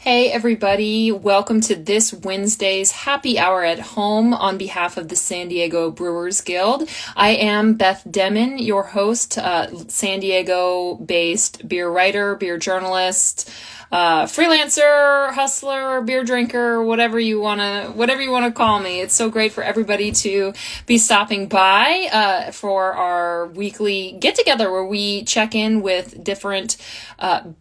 Hey everybody, welcome to this Wednesday's happy hour at home on behalf of the San Diego Brewers Guild. I am Beth Demmon, your host, San Diego-based beer writer, beer journalist, freelancer, hustler, beer drinker, whatever you wanna call me. It's so great for everybody to be stopping by for our weekly get together where we check in with different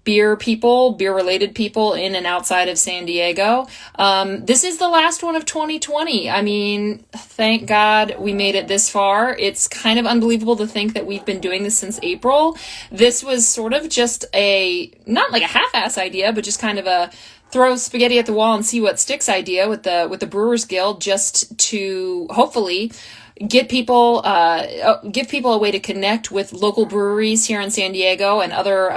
beer people, beer related people in and outside of San Diego. This is the last one of 2020. I mean, thank God we made it this far. It's kind of unbelievable to think that we've been doing this since April. This was sort of just not like a half-ass idea, but just kind of a throw spaghetti at the wall and see what sticks idea with the Brewers Guild, just to hopefully give people a way to connect with local breweries here in San Diego and other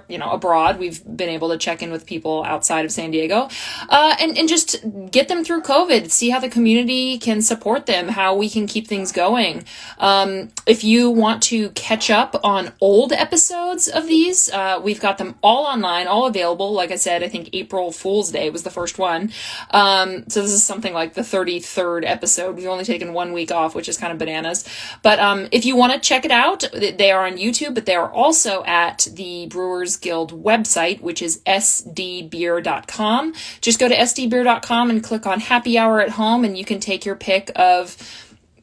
abroad. We've been able to check in with people outside of San Diego, and just get them through COVID, see how the community can support them, how we can keep things going. If you want to catch up on old episodes of these, we've got them all online, all available. Like I said, I think April Fool's Day was the first one. So this is something like the 33rd episode. We've only taken 1 week off, which is kind of bananas. But if you want to check it out, they are on YouTube, but they are also at the Brewers Guild website, which is sdbeer.com. Just go to sdbeer.com and click on Happy Hour at Home, and you can take your pick of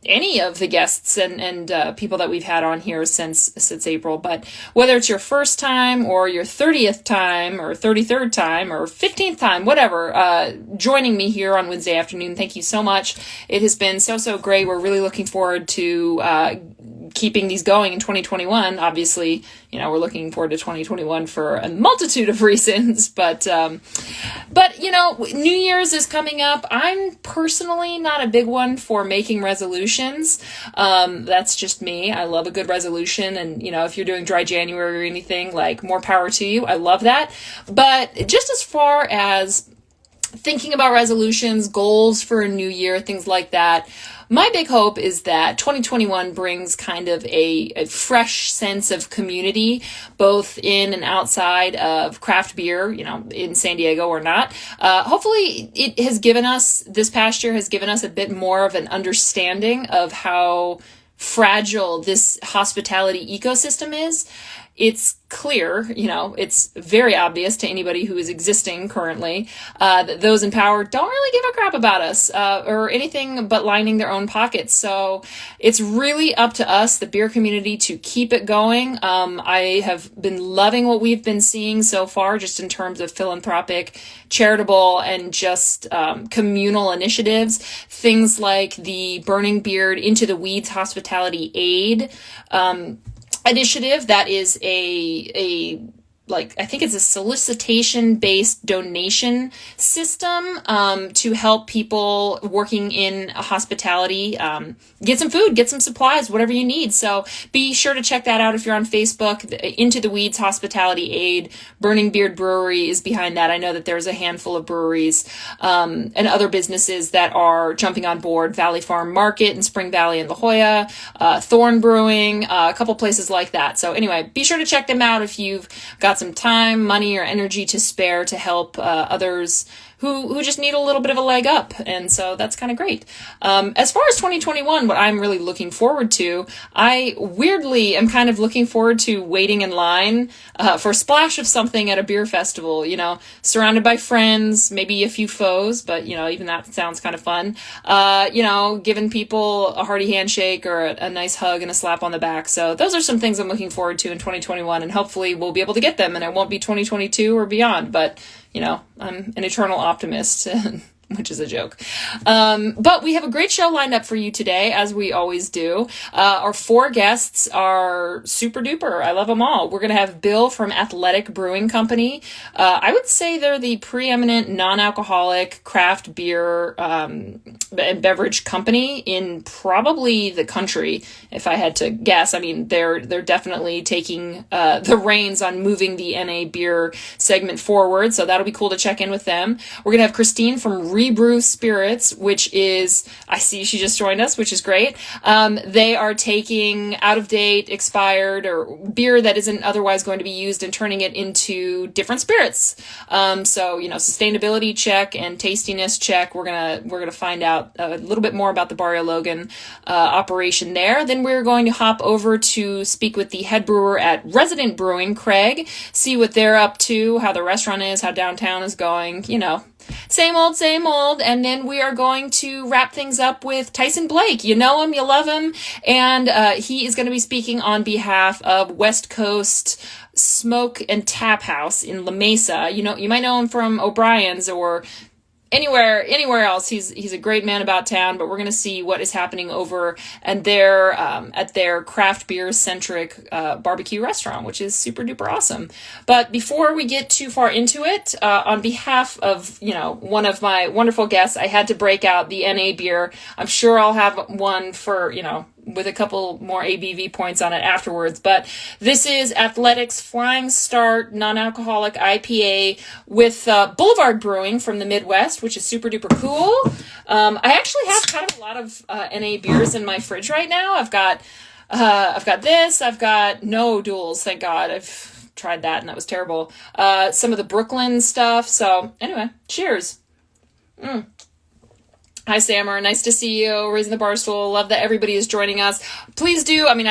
any of the guests and people that we've had on here since April. But whether it's your first time or your 30th time or 33rd time or 15th time, whatever, joining me here on Wednesday afternoon, thank you so much. It has been so great. We're really looking forward to keeping these going in 2021. Obviously, we're looking forward to 2021 for a multitude of reasons, but New Year's is coming up. I'm personally not a big one for making resolutions. That's just me. I love a good resolution, and if you're doing dry January or anything, like, more power to you. I love that. But just as far as thinking about resolutions, goals for a new year, things like that, my big hope is that 2021 brings kind of a fresh sense of community, both in and outside of craft beer, in San Diego or not. Hopefully it has given us, this past year has given us a bit more of an understanding of how fragile this hospitality ecosystem is. It's clear, it's very obvious to anybody who is existing currently, that those in power don't really give a crap about us, or anything but lining their own pockets. So it's really up to us, the beer community, to keep it going. I have been loving what we've been seeing so far, just in terms of philanthropic, charitable, and just communal initiatives. Things like the Burning Beard Into the Weeds Hospitality Aid initiative. That is I think it's a solicitation-based donation system to help people working in hospitality get some food, get some supplies, whatever you need. So be sure to check that out if you're on Facebook. Into the Weeds Hospitality Aid, Burning Beard Brewery is behind that. I know that there's a handful of breweries and other businesses that are jumping on board. Valley Farm Market in Spring Valley and La Jolla, Thorn Brewing, a couple places like that. So anyway, be sure to check them out if you've got some time, money, or energy to spare to help others who just need a little bit of a leg up. And so that's kind of great. As far as 2021, what I'm really looking forward to, I weirdly am kind of looking forward to waiting in line for a splash of something at a beer festival, surrounded by friends, maybe a few foes, but, even that sounds kind of fun. Giving people a hearty handshake or a nice hug and a slap on the back. So those are some things I'm looking forward to in 2021, and hopefully we'll be able to get them, and it won't be 2022 or beyond, but I'm an eternal optimist, which is a joke. But we have a great show lined up for you today, as we always do. Our 4 guests are super duper. I love them all. We're going to have Bill from Athletic Brewing Company. I would say they're the preeminent non-alcoholic craft beer and beverage company in probably the country, if I had to guess. I mean, they're definitely taking the reins on moving the NA beer segment forward, so that'll be cool to check in with them. We're going to have Christine from ReBru Spirits, which is, I see she just joined us, which is great. They are taking out-of-date, expired, or beer that isn't otherwise going to be used and turning it into different spirits. So, you know, sustainability check and tastiness check. We're gonna find out a little bit more about the Barrio Logan operation there. Then we're going to hop over to speak with the head brewer at Resident Brewing, Craig, see what they're up to, how the restaurant is, how downtown is going, you know, same old, same old. And then we are going to wrap things up with Tyson Blake. You know him, you love him, and he is going to be speaking on behalf of West Coast Smoke and Tap House in La Mesa. You know, you might know him from O'Brien's or anywhere else. He's a great man about town, but we're going to see what is happening over at their craft beer centric barbecue restaurant, which is super duper awesome. But before we get too far into it, on behalf of, you know, one of my wonderful guests, I had to break out the NA beer. I'm sure I'll have one for, you know, with a couple more ABV points on it afterwards. But this is Athletic's Flying Start non-alcoholic IPA with Boulevard Brewing from the Midwest, which is super duper cool. I actually have kind of a lot of NA beers in my fridge right now. I've got this. I've got no duels, thank God. I've tried that and that was terrible. Some of the Brooklyn stuff. So anyway, cheers. Hi, Sammer. Nice to see you. Raising the Barstool. Love that everybody is joining us. Please do. I mean,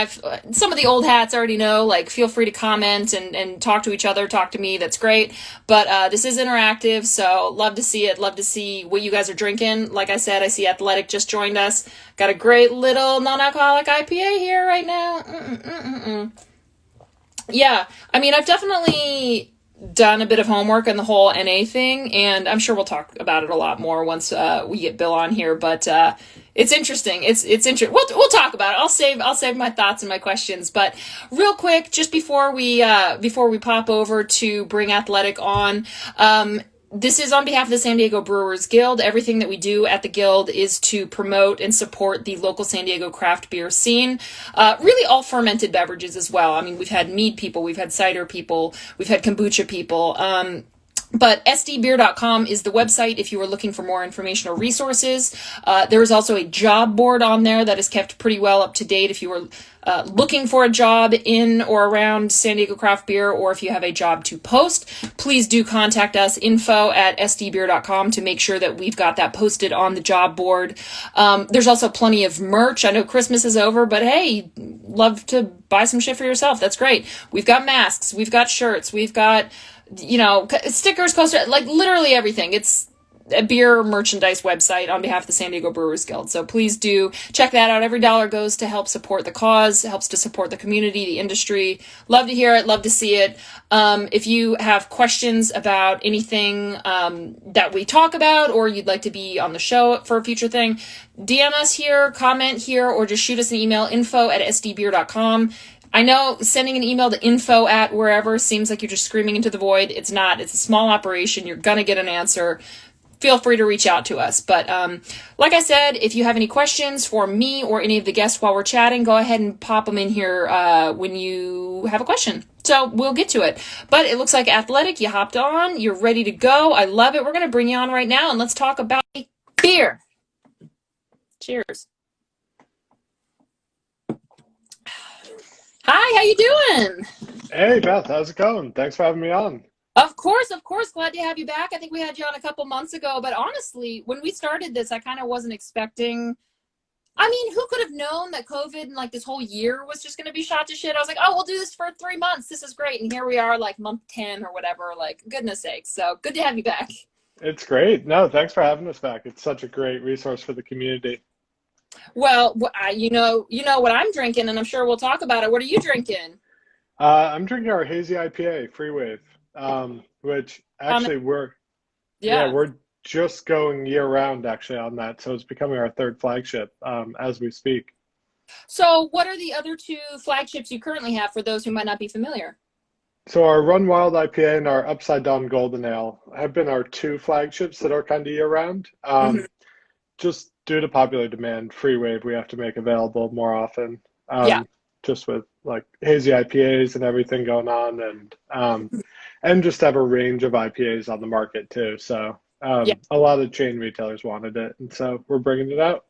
some of the old hats already know, like, feel free to comment and talk to each other, talk to me. That's great. But this is interactive, so love to see it. Love to see what you guys are drinking. Like I said, I see Athletic just joined us. Got a great little non-alcoholic IPA here right now. Yeah, I mean, I've definitely done a bit of homework on the whole NA thing, and I'm sure we'll talk about it a lot more once we get Bill on here. But it's interesting. It's interesting. We'll talk about it. I'll save my thoughts and my questions. But real quick, just before we pop over to bring Athletic on. This is on behalf of the San Diego Brewers Guild. Everything that we do at the Guild is to promote and support the local San Diego craft beer scene. Really all fermented beverages as well. I mean, we've had mead people, we've had cider people, we've had kombucha people. But sdbeer.com is the website if you are looking for more information or resources. There is also a job board on there that is kept pretty well up to date if you are looking for a job in or around San Diego craft beer, or if you have a job to post. Please do contact us, info@sdbeer.com, to make sure that we've got that posted on the job board. There's also plenty of merch. I know Christmas is over, but hey, love to buy some shit for yourself. That's great. We've got masks, we've got shirts, we've got, you know, stickers, coasters, like literally everything. It's a beer merchandise website on behalf of the San Diego Brewers Guild. So please do check that out. Every dollar goes to help support the cause, helps to support the community, the industry. Love to hear it. Love to see it. If you have questions about anything that we talk about, or you'd like to be on the show for a future thing, DM us here, comment here, or just shoot us an email, info@sdbeer.com. I know sending an email to info@wherever seems like you're just screaming into the void. It's not. It's a small operation. You're going to get an answer. Feel free to reach out to us. But like I said, if you have any questions for me or any of the guests while we're chatting, go ahead and pop them in here when you have a question. So we'll get to it. But it looks like Athletic, you hopped on. You're ready to go. I love it. We're going to bring you on right now, and let's talk about beer. Cheers. Hi, how you doing? Hey, Beth, how's it going? Thanks for having me on. Of course. Glad to have you back. I think we had you on a couple months ago, but honestly, when we started this, I kind of wasn't expecting. I mean, who could have known that COVID and like this whole year was just going to be shot to shit? I was like, oh, we'll do this for 3 months. This is great. And here we are, like month 10 or whatever, like goodness sakes. So good to have you back. It's great. No, thanks for having us back. It's such a great resource for the community. Well, you know what I'm drinking, and I'm sure we'll talk about it. What are you drinking? I'm drinking our hazy IPA, Free Wave, which actually we're just going year round actually on that. So it's becoming our third flagship as we speak. So what are the other two flagships you currently have for those who might not be familiar? So our Run Wild IPA and our Upside Down Golden Ale have been our two flagships that are kind of year round. Just due to popular demand, Free Wave we have to make available more often. Just with like hazy IPAs and everything going on, and just have a range of IPAs on the market too. So Yeah. A lot of chain retailers wanted it, and so we're bringing it out.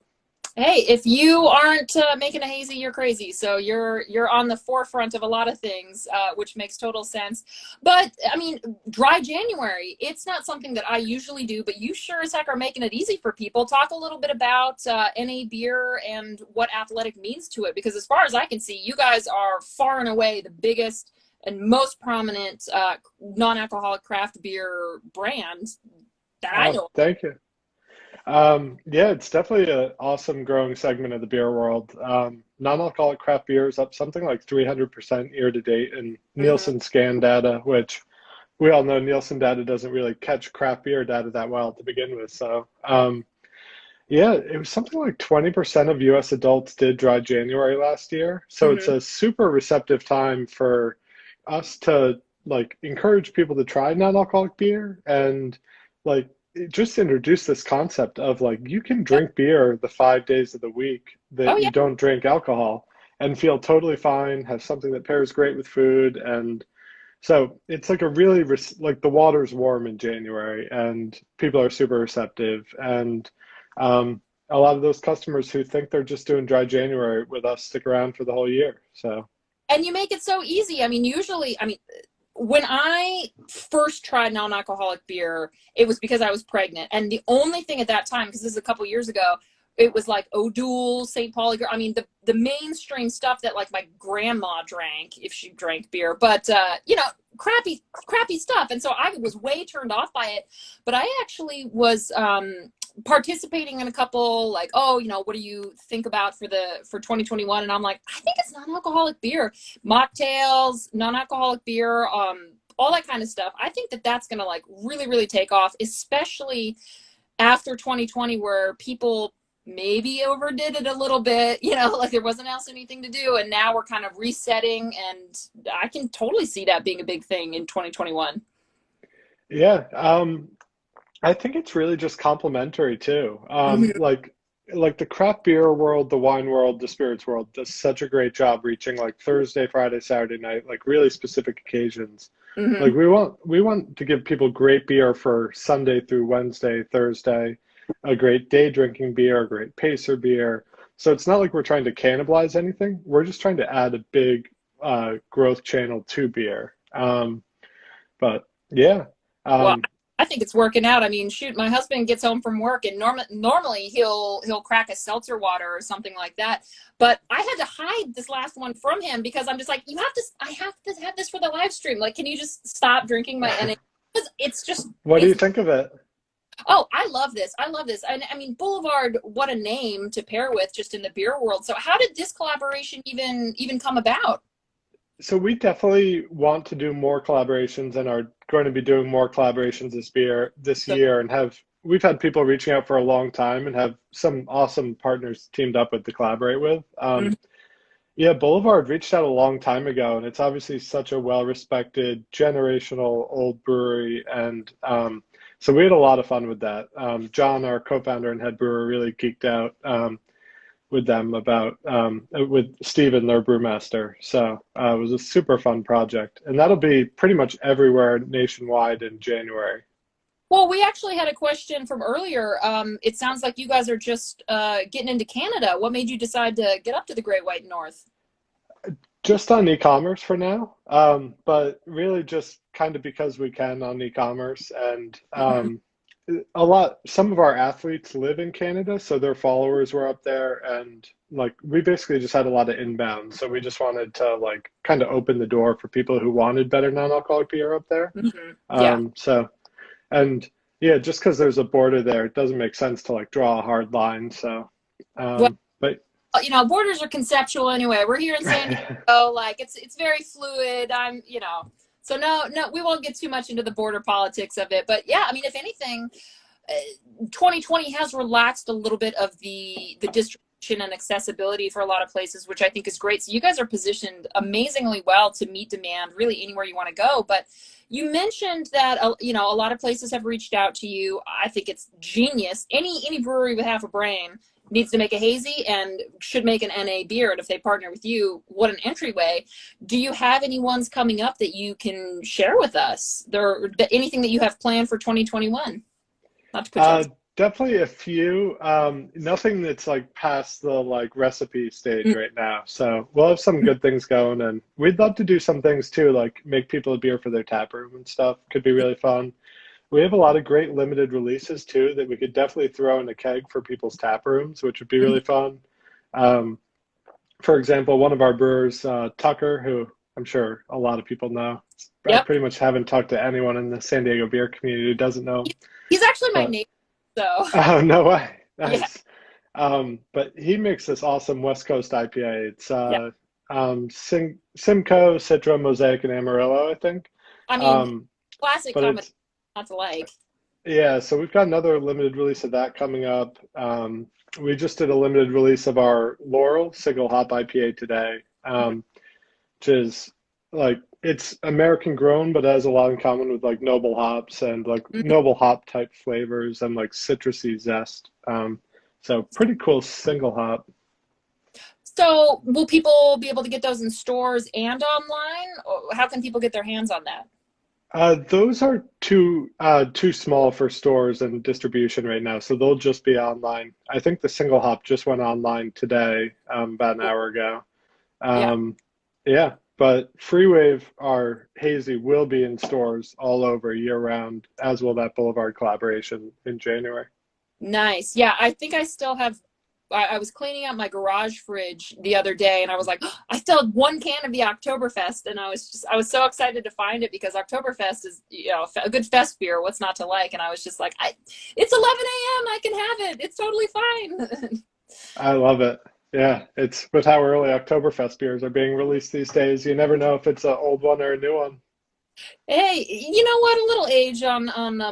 Hey, if you aren't making a hazy, you're crazy. So you're on the forefront of a lot of things, which makes total sense. But I mean, dry January, it's not something that I usually do, but you sure as heck are making it easy for people. Talk a little bit about NA beer and what Athletic means to it, because as far as I can see, you guys are far and away the biggest and most prominent non-alcoholic craft beer brand that I Oh, know. thank you. Yeah, it's definitely an awesome growing segment of the beer world. Non-alcoholic craft beer is up something like 300% year to date in Mm-hmm. Nielsen scan data, which we all know Nielsen data doesn't really catch craft beer data that well to begin with. So, yeah, it was something like 20% of US adults did dry January last year. So it's Mm-hmm. a super receptive time for us to like encourage people to try non-alcoholic beer and like just introduce this concept of like you can Yep. drink beer the 5 days of the week Oh that you yeah. don't drink alcohol and feel totally fine, have something that pairs great with food. And so it's like a really like the water's warm in January and people are super receptive. And a lot of those customers who think they're just doing dry January with us stick around for the whole year. So And you make it so easy. I mean, usually, I mean, when I first tried non-alcoholic beer, it was because I was pregnant, and the only thing at that time, because this is a couple years ago, it was like O'Doul, St. Pauli. I mean, the mainstream stuff that like my grandma drank if she drank beer, but crappy stuff. And so I was way turned off by it. But I actually was participating in a couple like, oh, what do you think about for 2021? And I'm like, I think it's non-alcoholic beer, mocktails, non-alcoholic beer, all that kind of stuff. I think that that's going to like really, really take off, especially after 2020, where people maybe overdid it a little bit, like there wasn't else anything to do. And now we're kind of resetting. And I can totally see that being a big thing in 2021. yeah, I think it's really just complementary too. Mm-hmm. Like the craft beer world, the wine world, the spirits world does such a great job reaching like Thursday, Friday, Saturday night, like really specific occasions. Mm-hmm. Like we want to give people great beer for Sunday through Wednesday, Thursday, a great day drinking beer, a great pacer beer. So it's not like we're trying to cannibalize anything. We're just trying to add a big growth channel to beer. But yeah. Well, Um, I think it's working out. I mean, shoot, my husband gets home from work, and normally he'll crack a seltzer water or something like that. But I had to hide this last one from him because I'm just like, I have to have this for the live stream. Like, can you just stop drinking my NA? Because it's just, what do you it's, think of it? oh, I love this. I love this. And I mean, Boulevard, what a name to pair with just in the beer world. So how did this collaboration even come about? So we definitely want to do more collaborations and are going to be doing more collaborations this So, year and we've had people reaching out for a long time and have some awesome partners teamed up with to collaborate with. mhm. Yeah, Boulevard reached out a long time ago and it's obviously such a well-respected generational old brewery and so we had a lot of fun with that. John, our co-founder and head brewer, really geeked out. With them about with Steven, their brewmaster. So it was a super fun project, and that'll be pretty much everywhere nationwide in January. Well, we actually had a question from earlier. It sounds like you guys are just getting into Canada. What made you decide to get up to the Great White North? Just on e-commerce for now, but really just kind of because we can on e-commerce, and Hmm. some of our athletes live in Canada, so their followers were up there, and like we basically just had a lot of inbound, so we just wanted to like kind of open the door for people who wanted better non-alcoholic beer up there. Hmm. Yeah. So and yeah, just because there's a border there, it doesn't make sense to like draw a hard line. So, Well, but borders are conceptual anyway. We're here in San Diego. Like it's very fluid. So no, we won't get too much into the border politics of it. But yeah, I mean, if anything, 2020 has relaxed a little bit of the distribution and accessibility for a lot of places, which I think is great. So you guys are positioned amazingly well to meet demand really anywhere you want to go. But you mentioned that a lot of places have reached out to you. I think it's genius. Any brewery with half a brain needs to make a hazy and should make an NA beer. And if they partner with you, what an entryway. Do you have any ones coming up that you can share with us? Anything that you have planned for 2021? Not to put you on Uh, the Definitely a few. Nothing that's like past the like recipe stage spot. right now. So we'll have some good things going, and we'd love to do some things too, like make people a beer for their tap room and stuff. Could be really fun. We have a lot of great limited releases too that we could definitely throw in a keg for people's tap rooms, which would be really fun. Um, for example, one of our brewers, Tucker, who I'm sure a lot of people know. I Yep. pretty much haven't talked to anyone in the San Diego beer community who doesn't know him. He's actually my But neighbor, so oh, no way. yeah, Nice. But he makes this awesome West Coast IPA. It's yeah. Simcoe, Citra, Mosaic, and Amarillo, I think. I mean, Um, classic but combination, it's not to like. Yeah, so we've got another limited release of that coming up. We just did a limited release of our Laurel single hop IPA today, which is like it's American grown, but has a lot in common with like noble hops and like Mhm. noble hop type flavors and like citrusy zest. So pretty cool single hop. So, will people be able to get those in stores and online? Or how can people get their hands on that? Those are too small for stores and distribution right now, so they'll just be online. I think the single hop just went online today, about an hour ago. Yeah. Um, yeah, but Freewave, our hazy, will be in stores all over year round, as will that Boulevard collaboration in January. Nice. Yeah, I think I still have. I was cleaning out my garage fridge the other day, and I was like, "Oh, I still have one can of the Oktoberfest," and I was so excited to find it because Oktoberfest is, a good fest beer. What's not to like? And I was just like, it's 11 a.m. I can have it. It's totally fine. I love it. Yeah, it's with how early Oktoberfest beers are being released these days. You never know if it's an old one or a new one. Hey, you know what? A little age on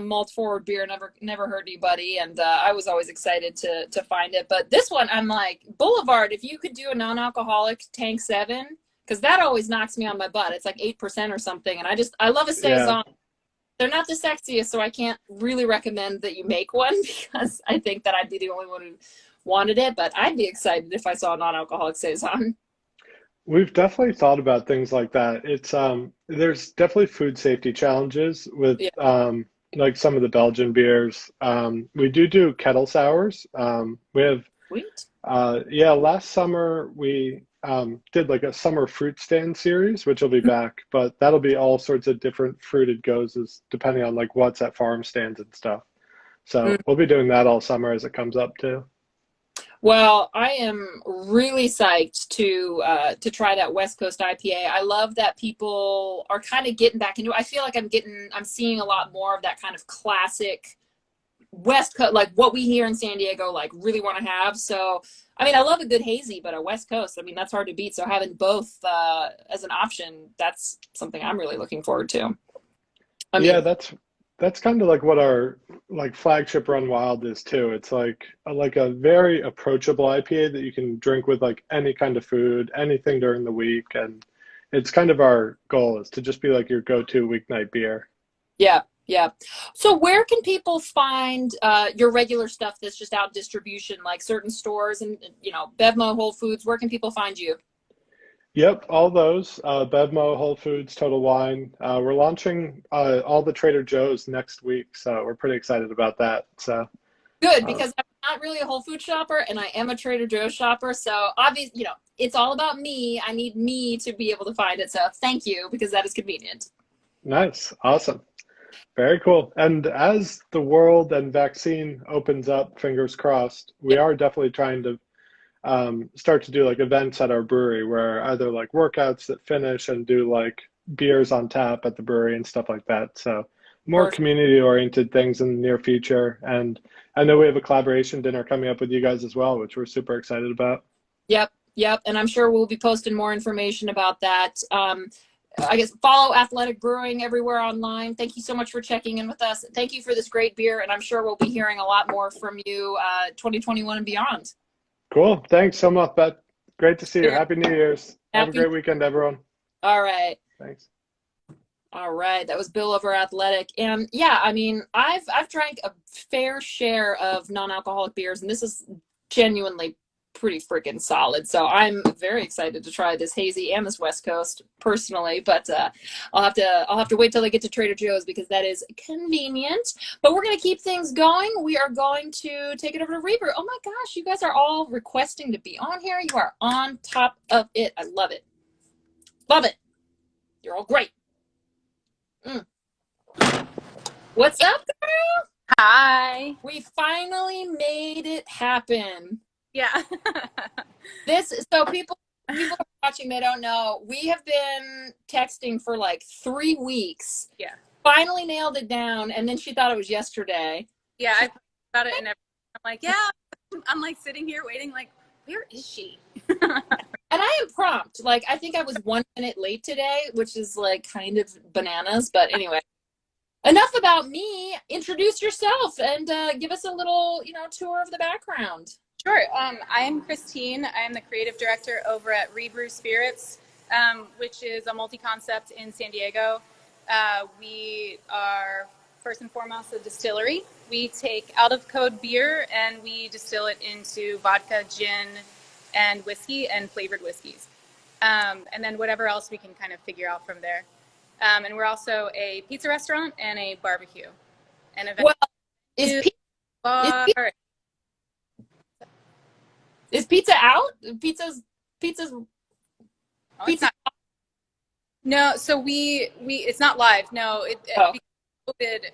malt forward beer never hurt anybody, and I was always excited to find it. But this one, I'm like Boulevard. If you could do a non-alcoholic Tank 7, because that always knocks me on my butt. It's like 8% or something, and I love a Yeah, saison. They're not the sexiest, so I can't really recommend that you make one because I think that I'd be the only one who wanted it. But I'd be excited if I saw a non-alcoholic saison. we've definitely thought about things like that. It's there's definitely food safety challenges with Yeah, like some of the Belgian beers. We do kettle sours. We have sweet. yeah, last summer we did like a summer fruit stand series, which will be back, but that'll be all sorts of different fruited gozes depending on like what's at farm stands and stuff. So we'll be doing that all summer as it comes up too. Well, I am really psyched to try that West Coast IPA. I love that people are kind of getting back into it. I feel like I'm seeing a lot more of that kind of classic West Coast, like what we here in San Diego, like really want to have. So, I mean, I love a good hazy, but a West Coast, I mean, that's hard to beat. So having both as an option, that's something I'm really looking forward to. I Yeah, mean, that's kind of like what our like flagship Run Wild is too. It's like a very approachable IPA that you can drink with like any kind of food, anything during the week, and it's kind of our goal is to just be like your go-to weeknight beer. yeah, yeah. So where can people find your regular stuff that's just out distribution, like certain stores and Bevmo, Whole Foods? Where can people find you? Yep, all those. Bevmo, Whole Foods, Total Wine. We're launching all the Trader Joe's next week, so we're pretty excited about that. So, Good, um, because I'm not really a Whole Food shopper and I am a Trader Joe's shopper. So obviously, it's all about me. I need me to be able to find it. So thank you because that is convenient. nice, awesome, very cool. And as the world and vaccine opens up, fingers crossed, we Yep. are definitely trying to start to do like events at our brewery where either like workouts that finish and do like beers on tap at the brewery and stuff like that. So more Perfect. community oriented things in the near future. And I know we have a collaboration dinner coming up with you guys as well, which we're super excited about. Yep. Yep. And I'm sure we'll be posting more information about that. I guess follow Athletic Brewing everywhere online. Thank you so much for checking in with us. Thank you for this great beer. And I'm sure we'll be hearing a lot more from you 2021 and beyond. Cool. Thanks so much, Beth. Great to see you. Cheers. Happy New Year's. Have a Happy. great weekend, everyone. All right. Thanks. All right, that was Bill over Athletic, and yeah, I mean, I've drank a fair share of non-alcoholic beers, and this is genuinely pretty freaking solid. So I'm very excited to try this hazy and this West Coast personally, but I'll have to wait till I get to Trader Joe's because that is convenient. But we're gonna keep things going. We are going to take it over to ReBru. Oh my gosh, you guys are all requesting to be on here. You are on top of it. I love it. Love it. You're all great. What's up, girl? Hi. We finally made it happen. Yeah. So people watching, they don't know. We have been texting for like 3 weeks. Yeah. Finally nailed it down, and then she thought it was yesterday. Yeah, I thought about it and everything. I'm like, yeah. I'm like sitting here waiting, like, where is she? And I am prompt. Like, I think I was 1 minute late today, which is like kind of bananas. But anyway, enough about me. Introduce yourself and give us a little, tour of the background. Sure. I'm Christine. I am the creative director over at ReBru Spirits, which is a multi-concept in San Diego. We are first and foremost a distillery. We take out of code beer and we distill it into vodka, gin, and whiskey and flavored whiskeys. And then whatever else we can kind of figure out from there. And we're also a pizza restaurant and a barbecue. And is pizza out? Pizza's oh, pizza. No, so we it's not live. No, because of COVID,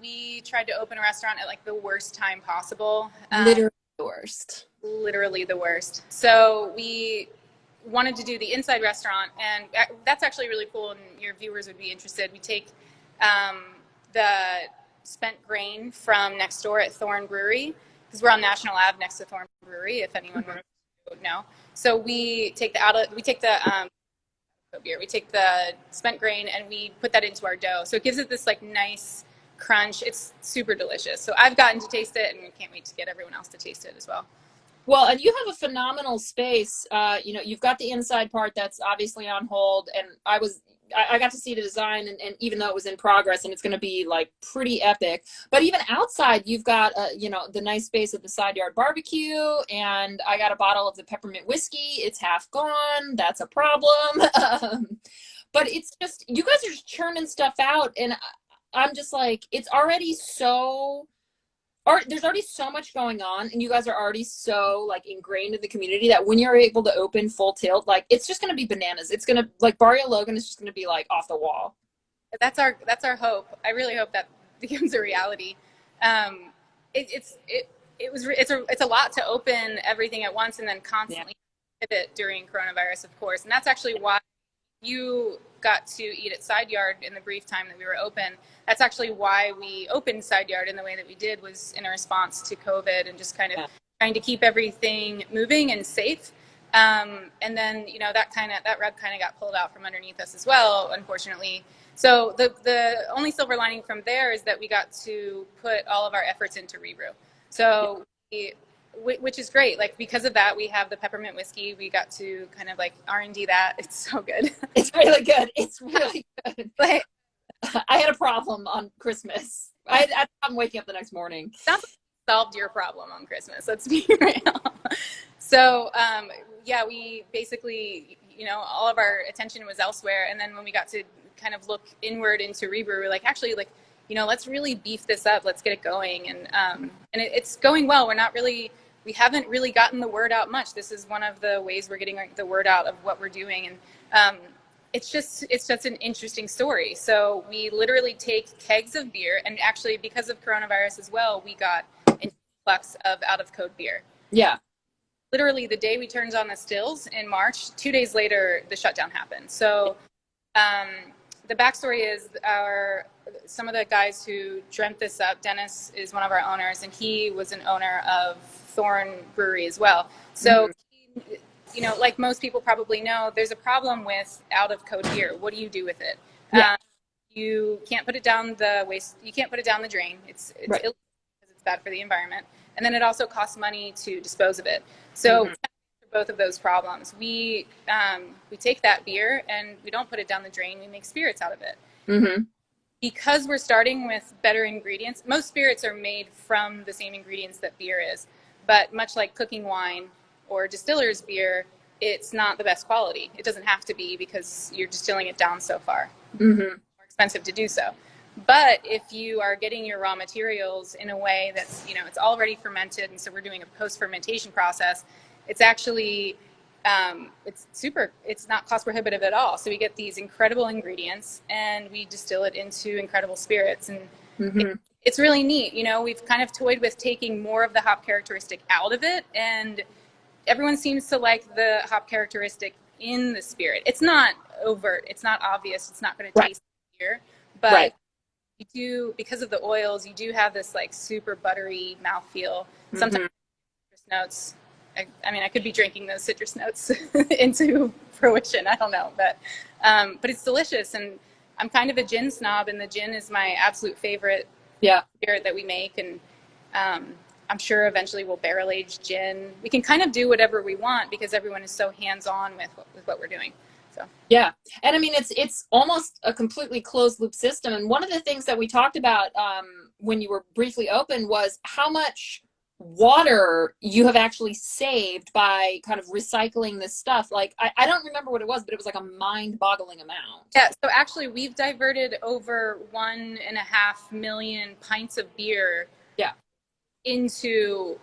we tried to open a restaurant at like the worst time possible. Literally the worst. Literally the worst. So we wanted to do the inside restaurant, and that's actually really cool, and your viewers would be interested. We take the spent grain from next door at Thorn Brewery, because we're on National Ave next to Thorn Brewery, if anyone would know. So we take the beer. We take the spent grain and we put that into our dough. So it gives it this like nice crunch. It's super delicious. So I've gotten to taste it, and we can't wait to get everyone else to taste it as well. Well, and you have a phenomenal space. You've got the inside part that's obviously on hold, and I got to see the design, and even though it was in progress, and it's going to be like pretty epic. But even outside, you've got the nice space of the side yard barbecue, and I got a bottle of the peppermint whiskey. It's half gone. That's a problem. But it's just, you guys are just churning stuff out, and I'm just like, it's already so. There's already so much going on, and you guys are already so like ingrained in the community that when you're able to open full tilt, like it's just going to be bananas. It's going to, like, Barrio Logan is just going to be like off the wall. That's our hope. I really hope that becomes a reality. It's a lot to open everything at once and then constantly pivot during coronavirus, of course. And that's actually why you got to eat at Side Yard in the brief time that we were open. That's actually why we opened Side Yard in the way that we did, was in a response to COVID and just kind of trying to keep everything moving and safe. And then, that rug kind of got pulled out from underneath us as well, unfortunately. So the only silver lining from there is that we got to put all of our efforts into ReBru. So which is great. Like, because of that, we have the peppermint whiskey. We got to kind of like R&D that. It's so good. It's really good. It's really good. But I had a problem on Christmas. I had a problem waking up the next morning. Sounds like you solved your problem on Christmas. Let's be real. So, we basically, all of our attention was elsewhere. And then when we got to kind of look inward into ReBru, we're like, actually, like, let's really beef this up. Let's get it going. And it's going well. We haven't really gotten the word out much. This is one of the ways we're getting the word out of what we're doing. And it's just an interesting story. So we literally take kegs of beer, and actually because of coronavirus as well, we got an influx of out of code beer. Yeah. Literally the day we turned on the stills in March, 2 days later, the shutdown happened. So the backstory is some of the guys who dreamt this up, Dennis is one of our owners, and he was an owner of Thorn Brewery as well. So, like most people probably know, there's a problem with out of code beer. What do you do with it? Yeah. You can't put it down you can't put it down the drain. It's right. Illegal because it's bad for the environment. And then it also costs money to dispose of it. So for both of those problems, we take that beer and we don't put it down the drain. We make spirits out of it. Mm-hmm. Because we're starting with better ingredients. Most spirits are made from the same ingredients that beer is. But much like cooking wine, or distiller's beer, it's not the best quality. It doesn't have to be because you're distilling it down so far. Mm-hmm. More expensive to do so. But if you are getting your raw materials in a way that's, it's already fermented, and so we're doing a post-fermentation process, it's actually, it's not cost prohibitive at all. So we get these incredible ingredients and we distill it into incredible spirits. And it's really neat. We've kind of toyed with taking more of the hop characteristic out of it, and everyone seems to like the hop characteristic in the spirit. It's not overt. It's not obvious. It's not going to taste beer, but you do, because of the oils, you do have this like super buttery mouthfeel. Sometimes citrus notes. I could be drinking those citrus notes into fruition. I don't know, but it's delicious. And I'm kind of a gin snob, and the gin is my absolute favorite spirit that we make. And I'm sure eventually we'll barrel age gin. We can kind of do whatever we want because everyone is so hands-on with what we're doing. So. Yeah. And I mean, it's almost a completely closed loop system. And one of the things that we talked about when you were briefly open was how much water you have actually saved by kind of recycling this stuff. Like, I don't remember what it was, but it was like a mind-boggling amount. Yeah. So actually, we've diverted over 1.5 million pints of beer into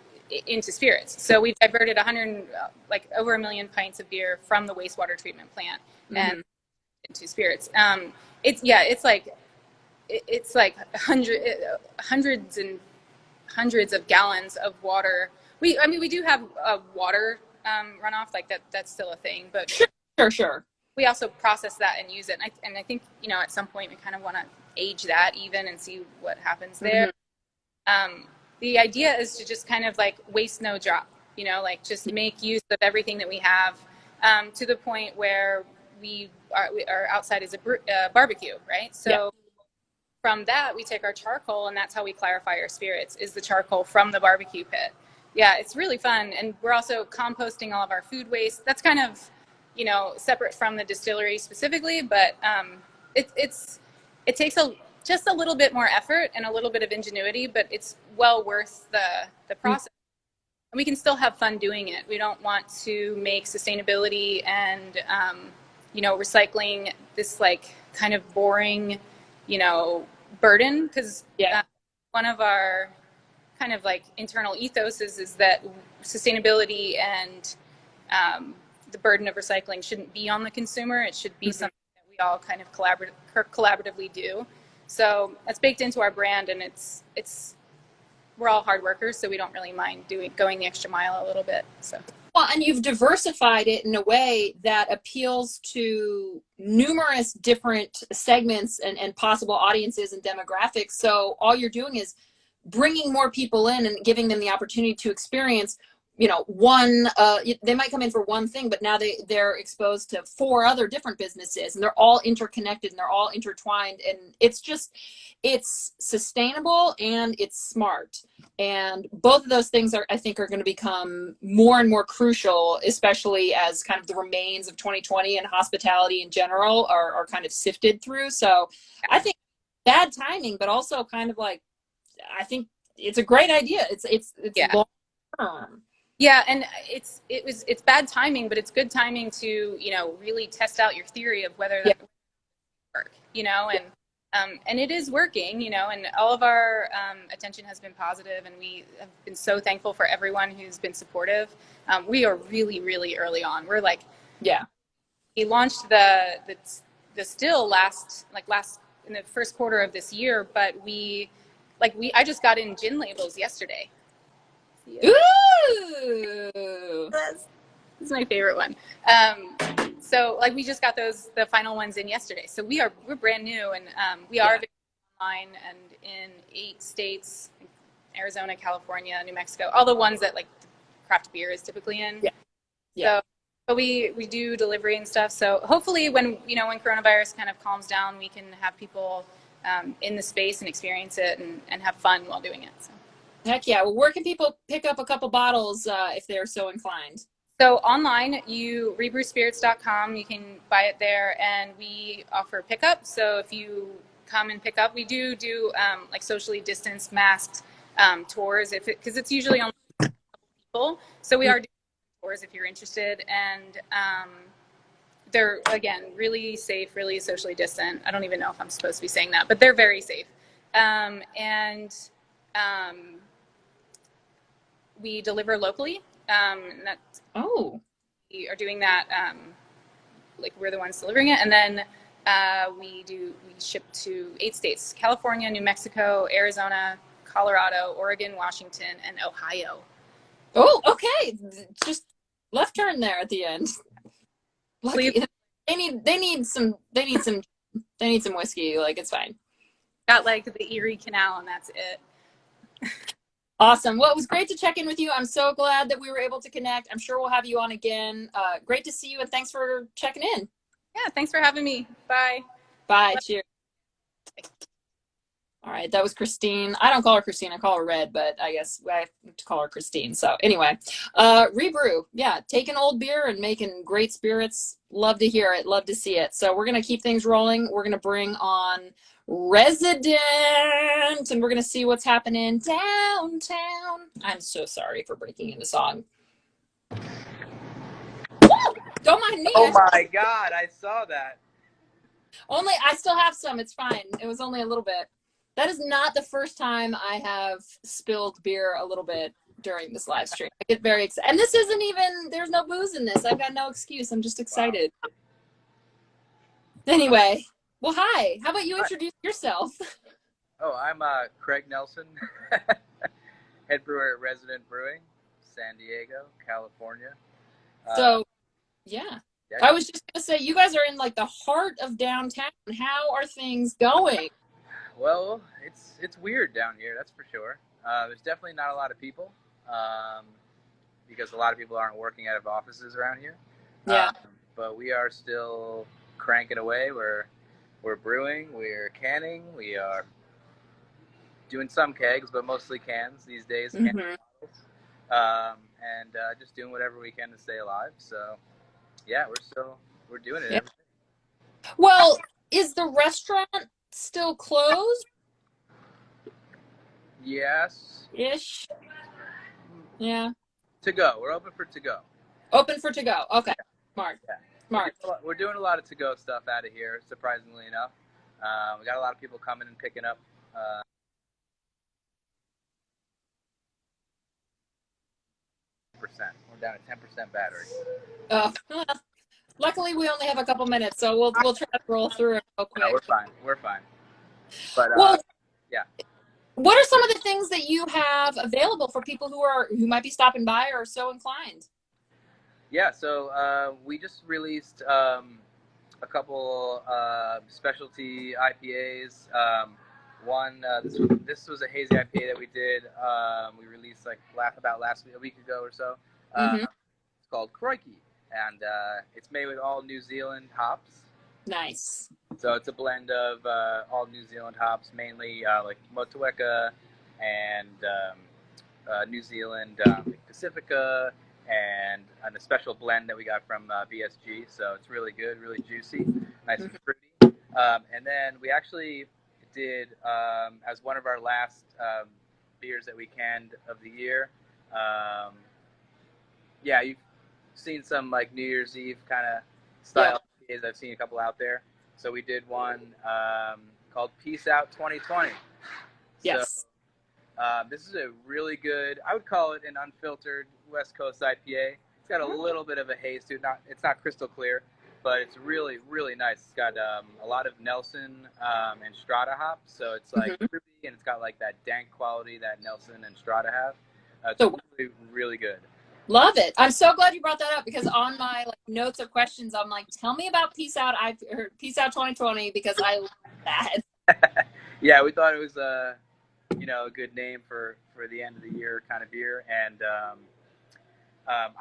spirits. So we've diverted over 1 million pints of beer from the wastewater treatment plant and into spirits. It's like hundreds and hundreds of gallons of water. We do have water runoff, like that's still a thing, but Sure. We also process that and use it. And I think at some point we kind of want to age that even and see what happens there. The idea is to just kind of like waste no drop, like just make use of everything that we have, to the point where our outside is a barbecue, right? So from that, we take our charcoal, and that's how we clarify our spirits, is the charcoal from the barbecue pit. Yeah, it's really fun. And we're also composting all of our food waste. That's kind of, separate from the distillery specifically, but it takes just a little bit more effort and a little bit of ingenuity, but it's well worth the process. And we can still have fun doing it. We don't want to make sustainability and, recycling this like kind of boring, burden, because one of our kind of like internal ethos is that sustainability and the burden of recycling shouldn't be on the consumer. It should be something that we all kind of collaboratively do. So that's baked into our brand, and we're all hard workers, so we don't really mind going the extra mile a little bit. So. Well, and you've diversified it in a way that appeals to numerous different segments and possible audiences and demographics. So all you're doing is bringing more people in and giving them the opportunity to experience, they might come in for one thing, but now they're exposed to 4 other different businesses, and they're all interconnected and they're all intertwined. And it's sustainable and it's smart. And both of those things I think are going to become more and more crucial, especially as kind of the remains of 2020 and hospitality in general are kind of sifted through. So I think bad timing, but also kind of like, I think it's a great idea. It's long term. Yeah, and it's bad timing, but it's good timing to really test out your theory of whether that work. And it is working. And all of our attention has been positive, and we have been so thankful for everyone who's been supportive. We are really, really early on. We're like, we launched the still last in the first quarter of this year, but I just got in gin labels yesterday. Ooh! This is my favorite one. So we just got the final ones in yesterday. So we're brand new, and we are online and in 8 states: Arizona, California, New Mexico, all the ones that craft beer is typically in. So we do delivery and stuff. So hopefully when coronavirus kind of calms down, we can have people in the space and experience it and have fun while doing it. So. Heck yeah. Well, where can people pick up a couple bottles if they're so inclined? So online, ReBruSpirits.com, you can buy it there, and we offer pickup. So if you come and pick up, we do socially distanced, masked tours, because it's usually only people. So we are doing stores if you're interested. And they're, again, really safe, really socially distant. I don't even know if I'm supposed to be saying that, but they're very safe. And we deliver locally. We are doing that. Like, we're the ones delivering it. And then we ship to 8 states: California, New Mexico, Arizona, Colorado, Oregon, Washington, and Ohio. Oh, okay. Just left turn there at the end. Lucky. They need some whiskey. Like, it's fine. Got like the Erie Canal, and that's it. Awesome. Well, it was great to check in with you. I'm so glad that we were able to connect. I'm sure we'll have you on again. Great to see you, and thanks for checking in. Yeah, thanks for having me. Bye. Bye. Cheers. All right, that was Christine. I don't call her Christine, I call her Red, but I guess I have to call her Christine. So anyway, ReBru, yeah, taking old beer and making great spirits. Love to hear it, love to see it. So we're gonna keep things rolling. We're gonna bring on Resident, and we're gonna see what's happening downtown. I'm so sorry for breaking into song. Don't mind me. Oh my God, I saw that. Only, I still have some, it's fine. It was only a little bit. That is not the first time I have spilled beer a little bit during this live stream. I get very excited. And this isn't even, there's no booze in this. I've got no excuse. I'm just excited. Wow. Anyway, well, hi. How about you introduce yourself? Oh, I'm Craig Nelson, head brewer at Resident Brewing, San Diego, California. So, yeah. I was just going to say, you guys are in like the heart of downtown. How are things going? Well, it's weird down here, that's for sure. There's definitely not a lot of people because a lot of people aren't working out of offices around here. Yeah. But we are still cranking away. We're brewing, we're canning, we are doing some kegs, but mostly cans these days. Mm-hmm. And just doing whatever we can to stay alive. So, yeah, we're doing it. Yeah. Well, is the restaurant still closed? Yes. Ish. Yeah. To go. We're open for to go. Open for to go. Okay. Smart. Yeah. Smart. We're doing a lot of to go stuff out of here, surprisingly enough. We got a lot of people coming and picking up. We're down at 10% battery. Luckily, we only have a couple minutes, so we'll try to roll through it real quick. No, we're fine. But yeah. What are some of the things that you have available for people who might be stopping by or so inclined? Yeah, so we just released a couple specialty IPAs. One, this was a hazy IPA that we did. We released a week ago or so. It's called Crikey, and it's made with all New Zealand hops. Nice. So it's a blend of all New Zealand hops, mainly like Motueka and New Zealand Pacifica, and a special blend that we got from BSG. So it's really good, really juicy, nice and fruity. And then we actually did, as one of our last beers that we canned of the year, you've seen some like New Year's Eve kind of style. Yeah. I've seen a couple out there. So we did one called Peace Out 2020. Yes. So, this is a really good, I would call it an unfiltered West Coast IPA. It's got a little bit of a haze to it. It's not crystal clear, but it's really, really nice. It's got a lot of Nelson and Strata hops. So it's like fruity, and it's got like that dank quality that Nelson and Strata have. It's really, really good. Love it. I'm so glad you brought that up, because on my notes of questions, I'm like, tell me about Peace Out 2020, because I love that. Yeah, we thought it was a good name for the end of the year kind of beer. And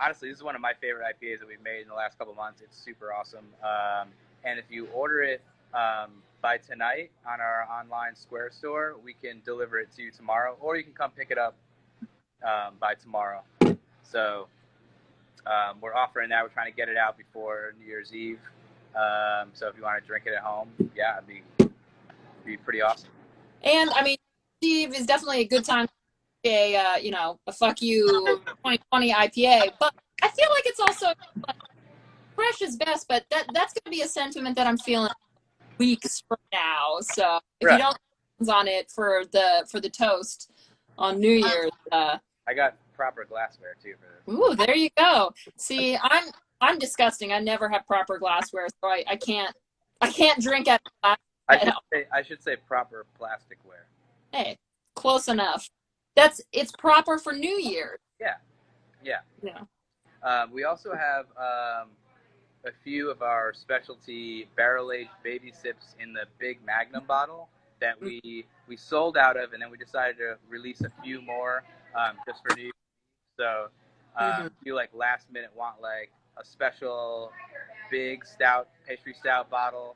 honestly, this is one of my favorite IPAs that we've made in the last couple of months. It's super awesome. And if you order it by tonight on our online Square store, we can deliver it to you tomorrow, or you can come pick it up by tomorrow. So we're offering that. We're trying to get it out before New Year's Eve. So if you want to drink it at home, yeah, it'd be pretty awesome. And I mean, Steve is definitely a good time to a fuck you 2020 IPA, but I feel like it's also like, fresh is best, but that's going to be a sentiment that I'm feeling weeks from now. So if you don't on it for the toast on New Year's, I got proper glassware too for this. Ooh, there you go. See, I'm disgusting. I never have proper glassware, so I can't drink at glass. I should say proper plasticware. Hey, close enough. It's proper for New Year's. Yeah. Yeah. We also have a few of our specialty barrel-aged baby sips in the big Magnum bottle that we sold out of, and then we decided to release a few more just for New Year's. So if you like last minute want like a special big stout, pastry stout bottle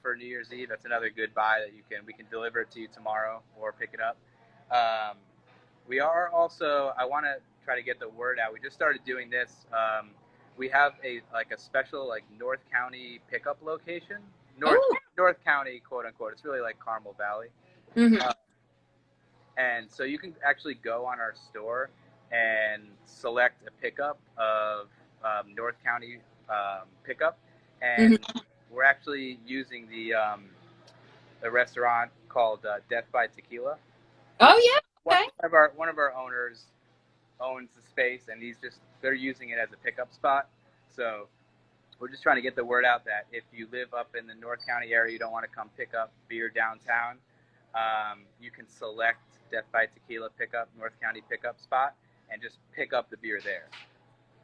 for New Year's Eve, that's another good buy that we can deliver it to you tomorrow or pick it up. We are also, I want to try to get the word out. We just started doing this. We have a special like North County pickup location. North County, quote unquote. It's really like Carmel Valley. And so you can actually go on our store and select a pickup of North County pickup. And we're actually using the restaurant called Death by Tequila. Oh yeah. Okay. One of our owners owns the space, and they're using it as a pickup spot. So we're just trying to get the word out that if you live up in the North County area, you don't want to come pick up beer downtown, you can select Death by Tequila pickup, North County pickup spot, and just pick up the beer there.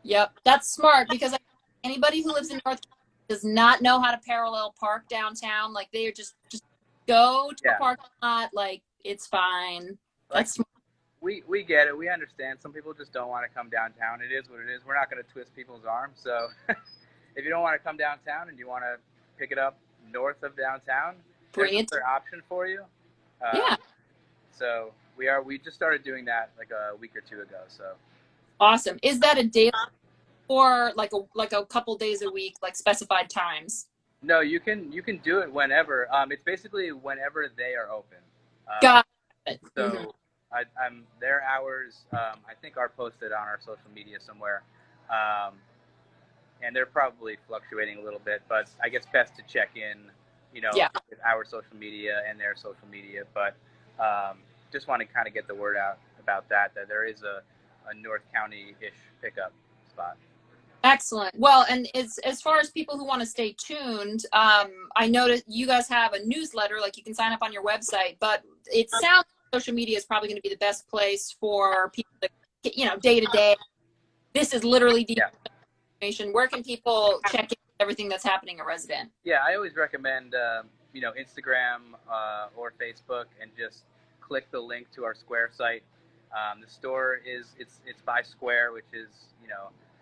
Yep, that's smart because anybody who lives in North County does not know how to parallel park downtown. Like they are just go to a parking lot. Like it's fine. That's smart. We get it. We understand. Some people just don't want to come downtown. It is what it is. We're not going to twist people's arms. So if you don't want to come downtown and you want to pick it up north of downtown, there's another option for you. Yeah. So we just started doing that like a week or two ago. So awesome. Is that a daily or like a couple days a week, like specified times? No, you can do it whenever. It's basically whenever they are open. Got it. So their hours I think are posted on our social media somewhere, and they're probably fluctuating a little bit. But I guess best to check in, with our social media and their social media. But just want to kind of get the word out about that there is a North County-ish pickup spot. Excellent. Well, and as far as people who want to stay tuned, I noticed you guys have a newsletter, like you can sign up on your website, but it sounds like social media is probably going to be the best place for people to, day to day. This is literally the information. Where can people check in everything that's happening at Resident? Yeah, I always recommend, Instagram or Facebook, and just click the link to our Square site. The store it's by Square, which is,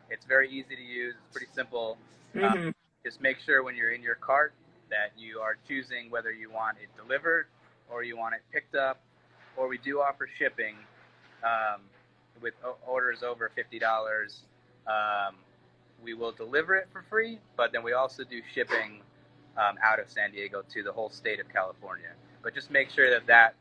it's very easy to use. It's pretty simple. Just make sure when you're in your cart that you are choosing whether you want it delivered or you want it picked up, or we do offer shipping with orders over $50. We will deliver it for free, but then we also do shipping out of San Diego to the whole state of California. But just make sure that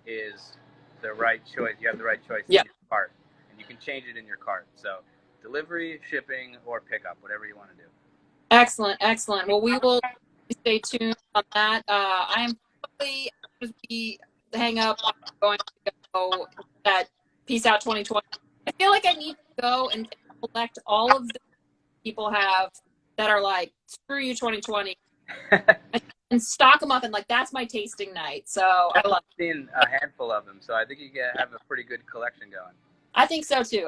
is the right choice. You have the right choice in your cart, and you can change it in your cart. So delivery, shipping, or pickup, whatever you want to do. Excellent. Well, we will stay tuned on that. I am probably, as we hang up, going to go that Peace Out 2020. I feel like I need to go and collect all of the people have that are like, screw you 2020. And stock them up, and like that's my tasting night. So I love seeing a handful of them. So I think you can have a pretty good collection going. I think so too.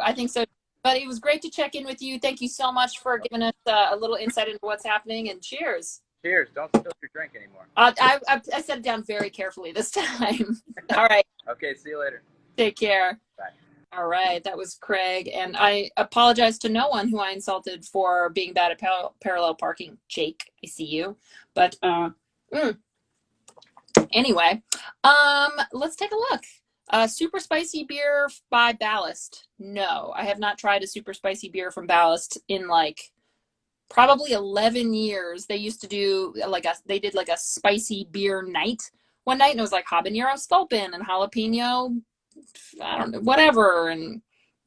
But it was great to check in with you. Thank you so much for giving us a little insight into what's happening, and cheers. Cheers. Don't spill your drink anymore. I set it down very carefully this time. All right. Okay. See you later. Take care. Bye. All right. That was Craig. And I apologize to no one who I insulted for being bad at parallel parking. Jake, I see you. But anyway, let's take a look. Super spicy beer by Ballast. No, I have not tried a super spicy beer from Ballast in like probably 11 years. They used to do they did like a spicy beer night one night, and it was like habanero sculpin and jalapeno, I don't know, whatever. And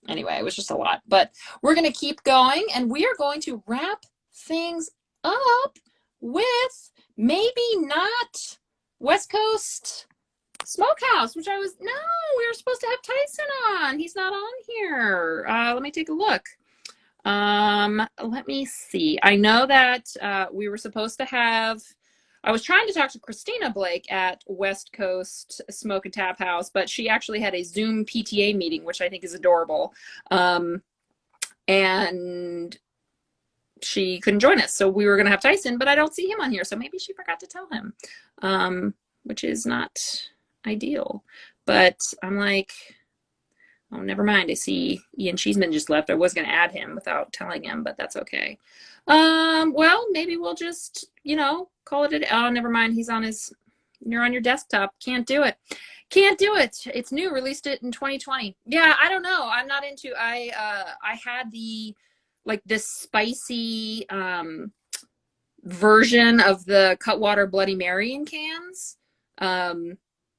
anyway, it was just a lot. But we're going to keep going, and we are going to wrap things up with maybe not West Coast Smokehouse, which we were supposed to have Tyson on. He's not on here. Let me take a look. Let me see. I know that we were supposed to have, I was trying to talk to Christina Blake at West Coast Smoke and Tap House, but she actually had a Zoom PTA meeting, which I think is adorable. And she couldn't join us. So we were going to have Tyson, but I don't see him on here. So maybe she forgot to tell him, which is not ideal. But I'm like, oh, never mind. I see Ian Cheeseman just left. I was going to add him without telling him, but that's okay. Well, maybe we'll just, call it oh, never mind. You're on your desktop. Can't do it. Can't do it. It's new. Released it in 2020. Yeah, I don't know. I'm not into, I had this spicy, version of the Cutwater Bloody Mary in cans.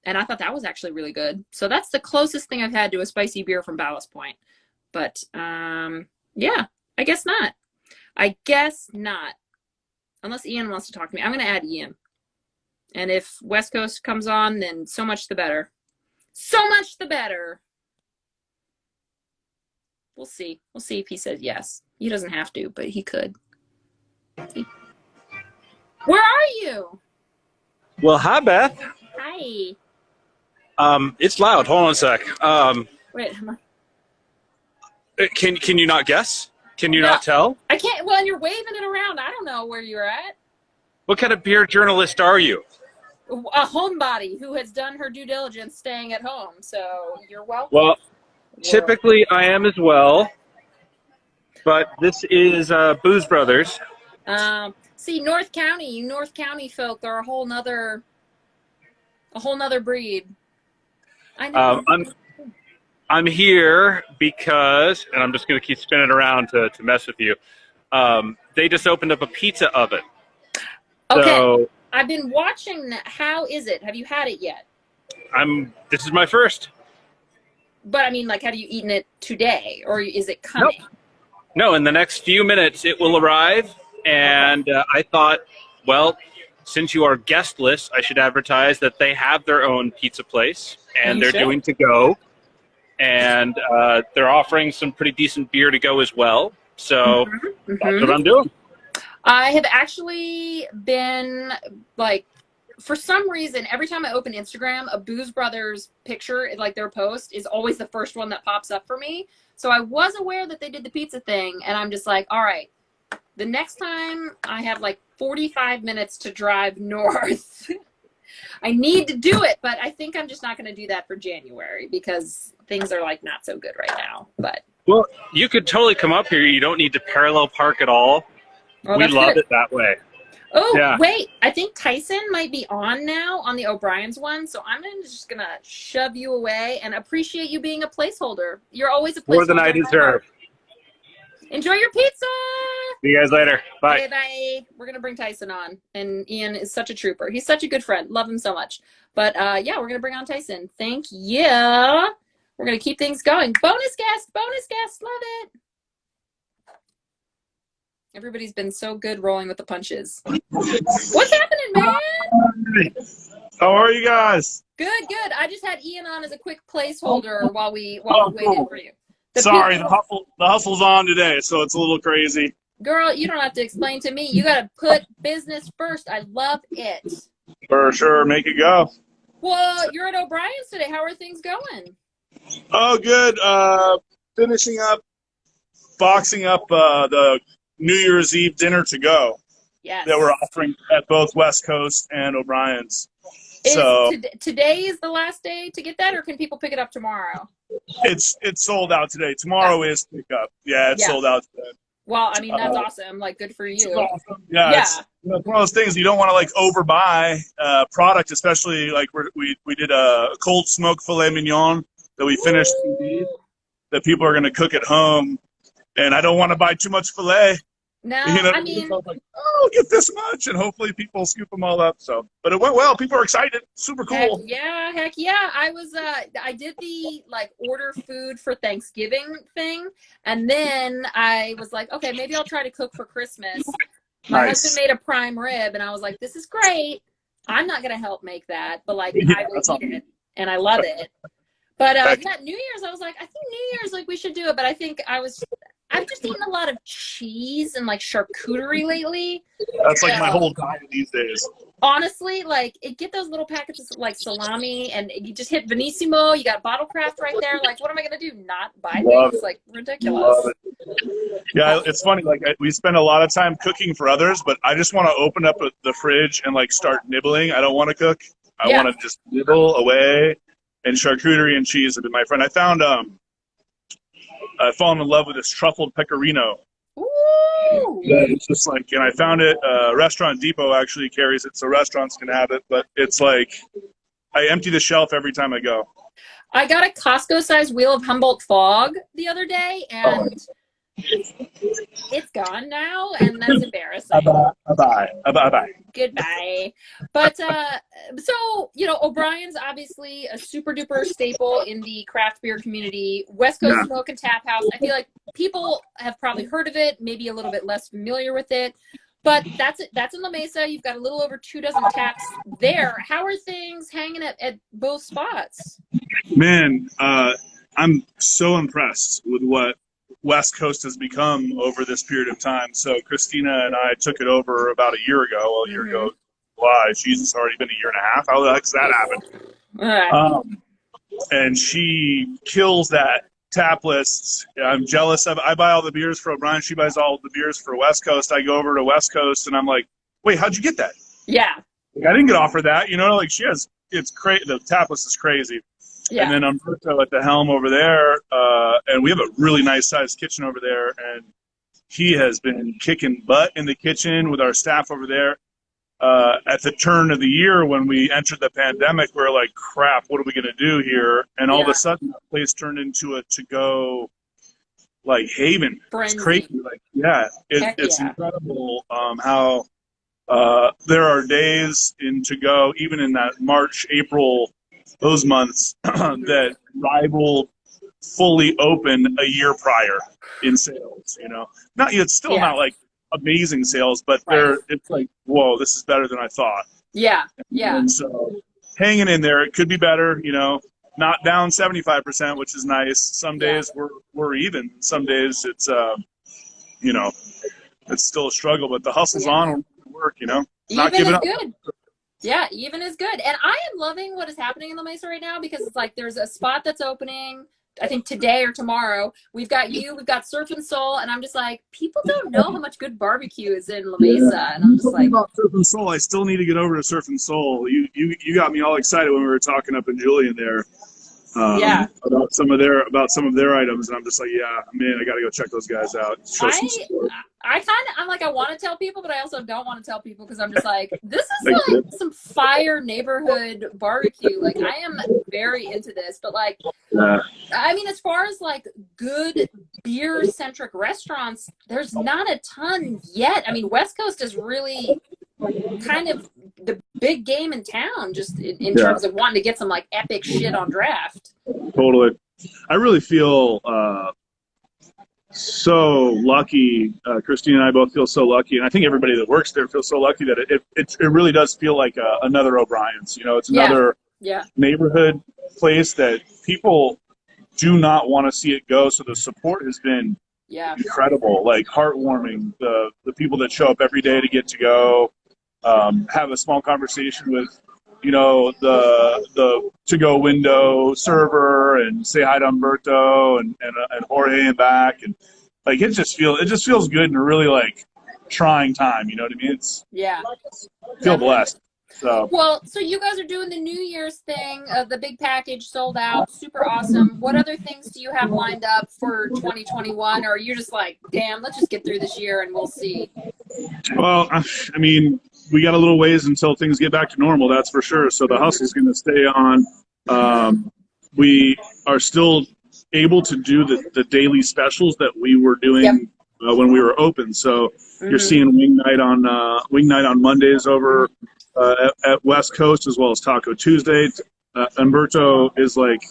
And I thought that was actually really good. So that's the closest thing I've had to a spicy beer from Ballast Point. But yeah, I guess not. Unless Ian wants to talk to me. I'm going to add Ian. And if West Coast comes on, then so much the better. So much the better. We'll see. We'll see if he says yes. He doesn't have to, but he could. Where are you? Well, hi, Beth. Hi. It's loud. Hold on a sec. Wait, Can you not guess? Can you not tell? I can't. Well, and you're waving it around. I don't know where you're at. What kind of beer journalist are you? A homebody who has done her due diligence staying at home. So you're welcome. Well, typically I am as well. But this is Booze Brothers. See, North County folk are a whole nother breed. I know. I'm here because, and I'm just going to keep spinning around to mess with you. They just opened up a pizza oven. Okay. So I've been watching that. How is it? Have you had it yet? This is my first. But I mean, have you eaten it today, or is it coming? Nope. No, in the next few minutes it will arrive. And I thought, well, since you are guestless, I should advertise that they have their own pizza place, and they're doing to go, and they're offering some pretty decent beer to go as well. So that's what I'm doing. I have actually been for some reason, every time I open Instagram, a Booze Brothers picture, their post, is always the first one that pops up for me. So I was aware that they did the pizza thing, and I'm just like, all right. The next time I have 45 minutes to drive north, I need to do it, but I think I'm just not going to do that for January because things are not so good right now. But well, you could totally come up here. You don't need to parallel park at all. We love it that way. Oh, yeah. Wait, I think Tyson might be on now on the O'Brien's one, so I'm just going to shove you away and appreciate you being a placeholder. You're always a placeholder. More than I deserve. Enjoy your pizza. See you guys later. Bye. Okay, bye. We're going to bring Tyson on. And Ian is such a trooper. He's such a good friend. Love him so much. But yeah, we're going to bring on Tyson. Thank you. We're going to keep things going. Bonus guest. Love it. Everybody's been so good rolling with the punches. What's happening, man? How are you guys? Good. I just had Ian on as a quick placeholder while we waited for you. Sorry, the hustle's on today, so it's a little crazy. Girl, you don't have to explain to me. You got to put business first. I love it. For sure, make it go. Well, you're at O'Brien's today. How are things going? Oh, good. Finishing up, boxing up the New Year's Eve dinner to go. Yes. That we're offering at both West Coast and O'Brien's. Today is the last day to get that, or can people pick it up tomorrow? It's sold out today. Tomorrow is pickup. Yeah, it's sold out today. Well, I mean, that's awesome. Good for you. Awesome. Yeah. It's one of those things you don't want to overbuy product, especially we did a cold smoked filet mignon that we finished that people are going to cook at home, and I don't want to buy too much filet No, I mean, was like, oh, I'll get this much, and hopefully people scoop them all up. So, but it went well. People are excited. Super cool. heck yeah. I was, I did the like order food for Thanksgiving thing. And then I was like, okay, maybe I'll try to cook for Christmas. My husband made a prime rib, and I was like, this is great. I'm not going to help make that, but like, I will eat it, and I love it. But yeah, New Year's, I was like, I think New Year's, like, we should do it. But I think I've just eaten a lot of cheese and like charcuterie lately. That's like my whole diet these days. Honestly, like, get those little packets of like salami, and you just hit Benissimo. You got Bottle Craft right there. Like, what am I gonna do? Not buy things? Like, ridiculous. Yeah, it's funny. Like, we spend a lot of time cooking for others, but I just want to open up the fridge and like start nibbling. I don't want to cook. I want to just nibble away. And charcuterie and cheese have been my friend. I found I fallen in love with this truffled pecorino. Ooh. It's just like, and I found it, Restaurant Depot actually carries it, so restaurants can have it, but it's like, I empty the shelf every time I go. I got a Costco-sized wheel of Humboldt Fog the other day, and it's gone now, and that's embarrassing. Bye-bye. Goodbye. But so, you know, O'Brien's obviously a super duper staple in the craft beer community. West Coast Smoke and Tap House. I feel like people have probably heard of it, maybe a little bit less familiar with it. But that's in La Mesa. You've got a little over 24 taps there. How are things hanging at both spots? Man, I'm so impressed with what West Coast has become over this period of time. So Christina and I took it over about a year ago. Well, a year ago, July. Jesus, it's already been a year and a half. How the heck's that happened? And she kills that tap list. I'm jealous of. I buy all the beers for O'Brien. She buys all the beers for West Coast. I go over to West Coast, and I'm like, wait, how'd you get that? Yeah. Like, I didn't get offered that. You know, like she has. It's crazy. The tap list is crazy. Yeah. And then Umberto at the helm over there, and we have a really nice sized kitchen over there, and he has been kicking butt in the kitchen with our staff over there. At the turn of the year when we entered the pandemic, we we're like, crap, what are we going to do here? And all of a sudden, the place turned into a to-go, like, haven. Frenzy. It's crazy. Like, it's incredible how there are days in to-go, even in that March, April, those months that rival fully open a year prior in sales, you know. It's still not like amazing sales, but it's like, whoa, this is better than I thought. Yeah. And so hanging in there, it could be better, you know, not down 75%, which is nice. Some days we're even. Some days it's you know, it's still a struggle, but the hustle's on, work, you know. Not giving up. Good. Yeah, even is good. And I am loving what is happening in La Mesa right now, because it's like there's a spot that's opening, I think today or tomorrow. We've got we've got Surf and Soul, and I'm just like, people don't know how much good barbecue is in La Mesa. And I'm just like, about Surf and Soul, I still need to get over to Surf and Soul. You got me all excited when we were talking up in Julian there. About some of their items, and I'm just like, man, I got to go check those guys out. I'm like, I want to tell people, but I also don't want to tell people, because I'm just like, this is like some fire neighborhood barbecue. Like, I am very into this, but like, I mean, as far as like good beer centric restaurants, there's not a ton yet. I mean, West Coast is really kind of the big game in town, just in terms of wanting to get some like epic shit on draft. Totally. I really feel so lucky. Christine and I both feel so lucky, and I think everybody that works there feels so lucky that it really does feel like another O'Brien's. You know, it's another neighborhood place that people do not want to see it go. So the support has been incredible, like heartwarming. The people that show up every day to get to go. Have a small conversation with, you know, the to-go window server, and say hi to Umberto and Jorge and back, and like it just feels good in a really like trying time. You know what I mean? Feel blessed. So you guys are doing the New Year's thing. The big package sold out, super awesome. What other things do you have lined up for 2021, or are you just like, damn, let's just get through this year and we'll see? Well, I mean, we got a little ways until things get back to normal, that's for sure. So the hustle's going to stay on. We are still able to do the daily specials that we were doing when we were open. So you're seeing wing night on Mondays over at West Coast, as well as Taco Tuesday. Umberto is like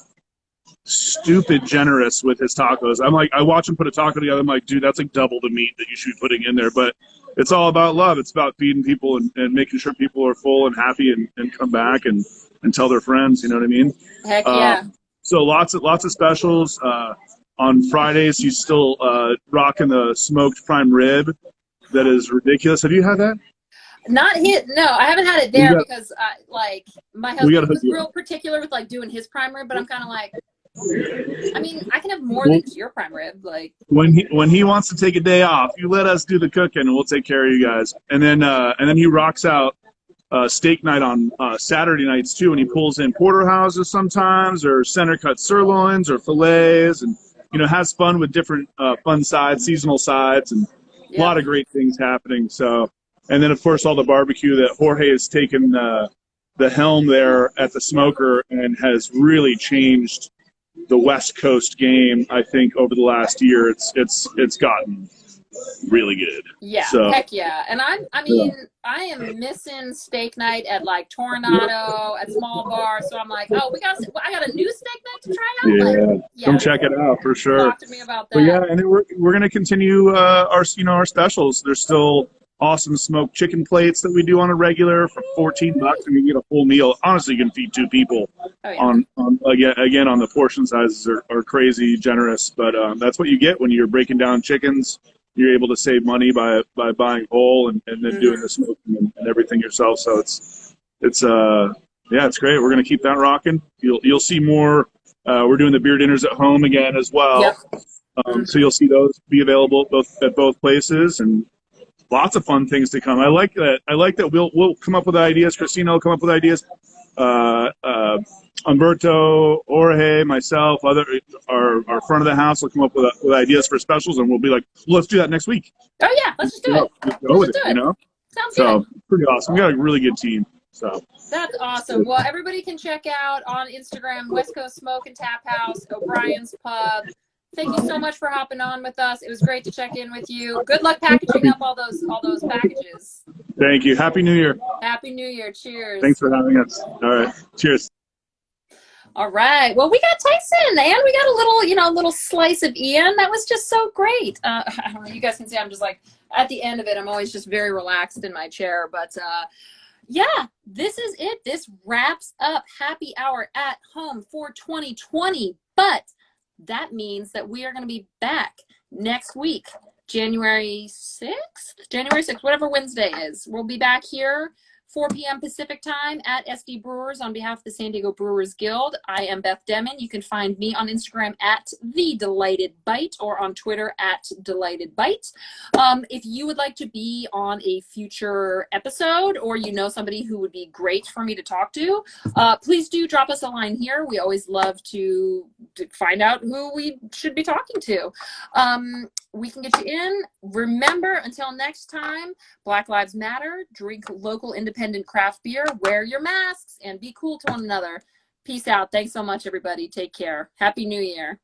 stupid generous with his tacos. I watch him put a taco together. I'm like, dude, that's like double the meat that you should be putting in there. But it's all about love. It's about feeding people and making sure people are full and happy and come back and tell their friends. You know what I mean? Heck yeah. So lots of specials. On Fridays, he's still rocking the smoked prime rib. That is ridiculous. Have you had that? Not hit. No, I haven't had it there because my husband was real particular with like doing his prime rib, but I'm kind of like, I mean, I can have more than just your prime rib. Like when he wants to take a day off, you let us do the cooking and we'll take care of you guys. And then he rocks out steak night on Saturday nights too, and he pulls in porterhouses sometimes, or center cut sirloins, or fillets, and has fun with different fun sides, seasonal sides, and a lot of great things happening. So, and then of course all the barbecue that Jorge has taken the helm there at the smoker and has really changed the West Coast game. I think over the last year, it's gotten really good. Yeah, so, heck yeah. And I am missing steak night at like Toronado at Small Bar. So I'm like, oh, I got a new steak night to try out. Come check it out for sure. Talk to me about that. But yeah, and then we're gonna continue our specials. There's still awesome smoked chicken plates that we do on a regular for $14, and you get a full meal. Honestly, you can feed 2 people. On again on the portion sizes are crazy generous, but that's what you get when you're breaking down chickens. You're able to save money by buying whole and then doing the smoking and everything yourself. So it's great. We're gonna keep that rocking. You'll see more. We're doing the beer dinners at home again as well. Yep. So you'll see those be available at both places, and lots of fun things to come. I like that we'll come up with ideas. Christina will come up with ideas. Umberto, Jorge, myself, our front of the house will come up with ideas for specials, and we'll be like, let's do that next week. Oh yeah, let's just do it. Let's go with it. Sounds good. Pretty awesome. We got a really good team. So that's awesome. Well, everybody can check out on Instagram, West Coast Smoke and Tap House, O'Brien's Pub. Thank you so much for hopping on with us. It was great to check in with you. Good luck packaging up all those packages. Thank you. Happy New Year. Happy New Year. Cheers. Thanks for having us. All right. Cheers. All right. Well, we got Tyson, and we got a little slice of Ian. That was just so great. I don't know. You guys can see I'm just like at the end of it. I'm always just very relaxed in my chair. But yeah, this is it. This wraps up Happy Hour at Home for 2020. But that means that we are going to be back next week, January 6th, whatever Wednesday is. We'll be back here 4 p.m. Pacific time at SD Brewers on behalf of the San Diego Brewers Guild. I am Beth Demmon. You can find me on Instagram at The Delighted Bite or on Twitter at Delighted Bite. If you would like to be on a future episode, or somebody who would be great for me to talk to, please do drop us a line here. We always love to find out who we should be talking to. We can get you in. Remember, until next time, Black Lives Matter, drink local independent craft beer, wear your masks, and be cool to one another. Peace out. Thanks so much, everybody. Take care. Happy New Year.